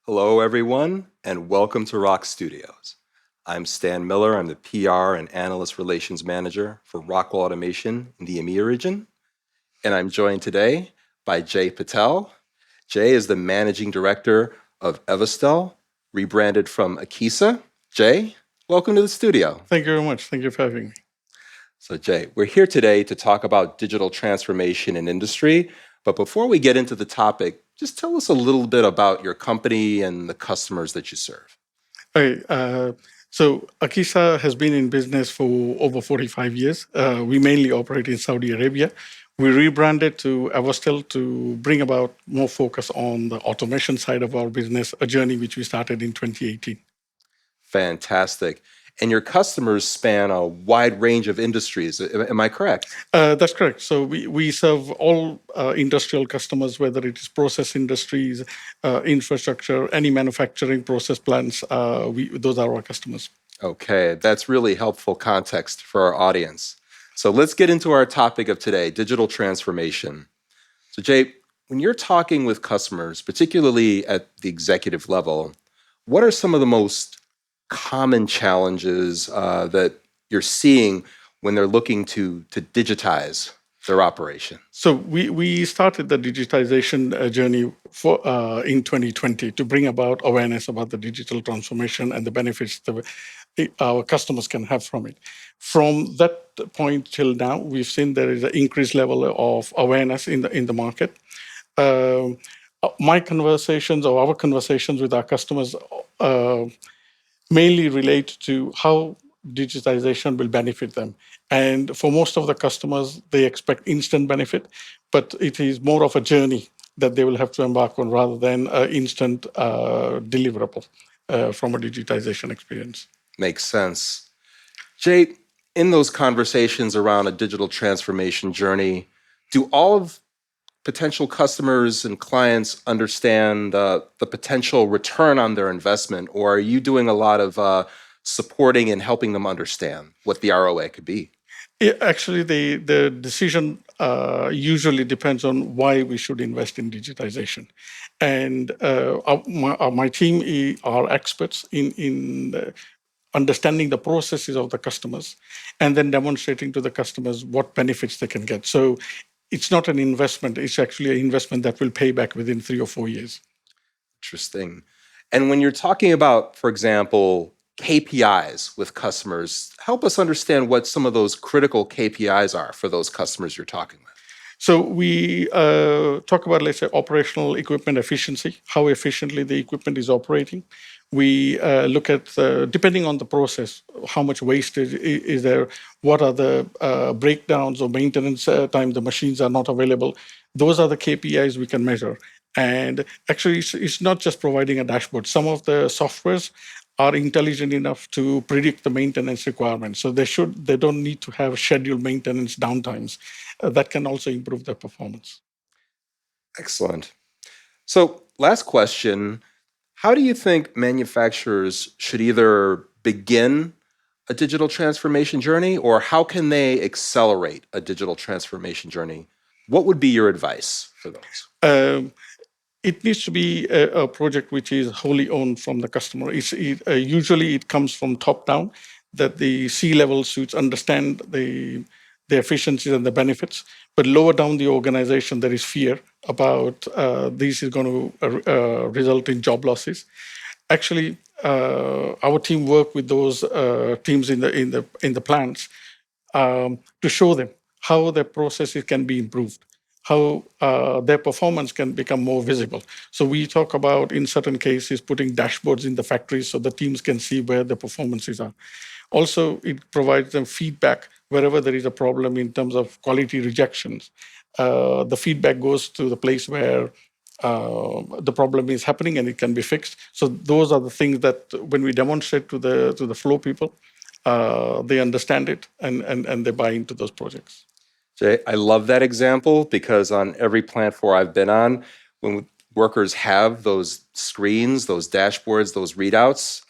Hello, everyone, and welcome to ROKStudios. I'm Stan Miller. I'm the PR and Analyst Relations Manager for Rockwell Automation in the EMEA region. And I'm joined today by Jay Patel. Jay is the Managing Director of Evostel, rebranded from Akisa. Jay, welcome to the studio. Thank you very much. Thank you for having me. So, Jay, we're here today to talk about digital transformation in industry. But before we get into the topic, just tell us a little bit about your company and the customers that you serve. Okay, so Akisa has been in business for over 45 years. We mainly operate in Saudi Arabia. We rebranded to Evostel to bring about more focus on the automation side of our business, a journey which we started in 2018. Fantastic. And your customers span a wide range of industries. Am I correct? That's correct. So we serve all industrial customers, whether it is process industries, infrastructure, any manufacturing process plants. Those are our customers. Okay, that's really helpful context for our audience. So let's get into our topic of today, digital transformation. So, Jay, when you're talking with customers, particularly at the executive level, what are some of the most common challenges that you're seeing when they're looking to digitize their operation? So we started the digitization journey in 2020 to bring about awareness about the digital transformation and the benefits that our customers can have from it. From that point till now, we've seen there is an increased level of awareness in the market. My conversations or our conversations with our customers mainly relate to how digitization will benefit them. And for most of the customers, they expect instant benefit, but it is more of a journey that they will have to embark on rather than an instant deliverable from a digitization experience. Makes sense. Jay, in those conversations around a digital transformation journey, do all of potential customers and clients understand the potential return on their investment, or are you doing a lot of supporting and helping them understand what the ROI could be? Actually, the decision usually depends on why we should invest in digitization. And my team are experts in understanding the processes of the customers and then demonstrating to the customers what benefits they can get. So it's not an investment, it's actually an investment that will pay back within 3 or 4 years. Interesting. And when you're talking about, for example, KPIs with customers, help us understand what some of those critical KPIs are for those customers you're talking with. So we talk about, let's say, operational equipment efficiency, how efficiently the equipment is operating. We look at, depending on the process, how much wastage is there, what are the breakdowns or maintenance time the machines are not available. Those are the KPIs we can measure. And actually, it's not just providing a dashboard. Some of the softwares are intelligent enough to predict the maintenance requirements. So they don't need to have scheduled maintenance downtimes. That can also improve their performance. Excellent. So, last question. How do you think manufacturers should either begin a digital transformation journey or how can they accelerate a digital transformation journey? What would be your advice for those? It needs to be a project which is wholly owned from the customer. Usually it comes from top down, that the C-level suits understand the efficiencies and the benefits, but lower down the organization, there is fear about this is going to result in job losses. Actually, our team work with those teams in the plants to show them how their processes can be improved, how their performance can become more visible. So we talk about, in certain cases, putting dashboards in the factories so the teams can see where the performances are. Also, it provides them feedback wherever there is a problem in terms of quality rejections. The feedback goes to the place where the problem is happening and it can be fixed. So those are the things that when we demonstrate to the flow people, they understand it and they buy into those projects. Jay, I love that example because on every plant floor I've been on, when workers have those screens, those dashboards, those readouts,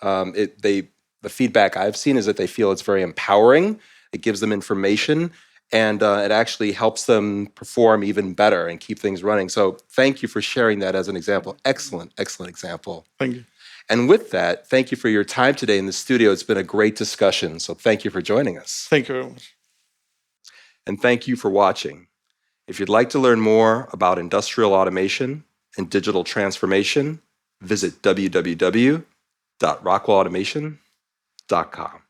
the feedback I've seen is that they feel it's very empowering. It gives them information, and it actually helps them perform even better and keep things running. So thank you for sharing that as an example. Excellent, excellent example. Thank you. And with that, thank you for your time today in the studio. It's been a great discussion. So thank you for joining us. Thank you very much. And thank you for watching. If you'd like to learn more about industrial automation and digital transformation, visit www.rockwellautomation.com.